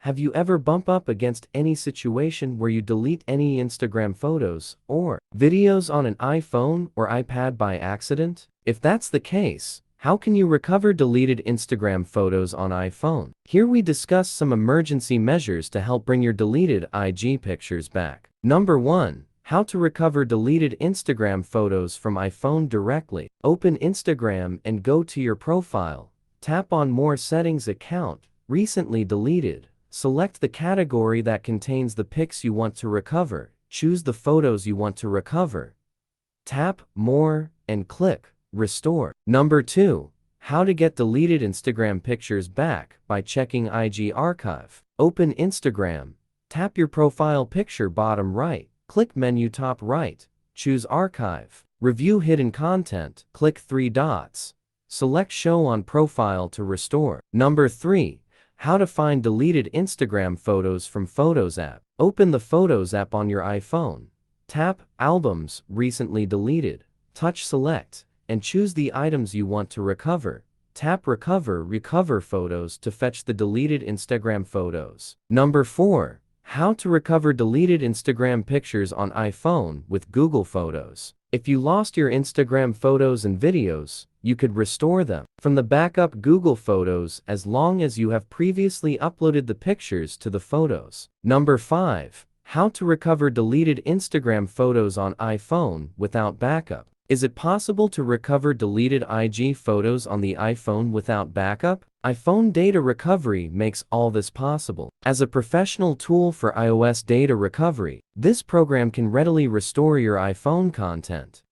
Have you ever bumped up against any situation where you delete any Instagram photos or videos on an iPhone or iPad by accident? If that's the case, how can you recover deleted Instagram photos on iPhone? Here we discuss some emergency measures to help bring your deleted IG pictures back. Number 1. How to recover deleted Instagram photos from iPhone directly. Open Instagram and go to your profile. Tap on More Settings Account, Recently Deleted. Select the category that contains the pics you want to recover. Choose the photos you want to recover. Tap More and click Restore. Number 2. How to get deleted Instagram pictures back by checking IG Archive. Open Instagram. Tap your profile picture bottom right. Click Menu top right. Choose Archive. Review hidden content. Click 3 dots. Select Show on Profile to restore. Number 3. How to find deleted Instagram photos from Photos app. Open the Photos app on your iPhone. Tap Albums, Recently Deleted. Touch Select, and choose the items you want to recover. Tap Recover Photos to fetch the deleted Instagram photos. Number 4. How to recover deleted Instagram pictures on iPhone with Google Photos. If you lost your Instagram photos and videos, you could restore them from the backup Google Photos as long as you have previously uploaded the pictures to the photos. Number 5. How to recover deleted Instagram photos on iPhone without backup. Is it possible to recover deleted IG photos on the iPhone without backup? iPhone Data Recovery makes all this possible. As a professional tool for iOS data recovery, this program can readily restore your iPhone content.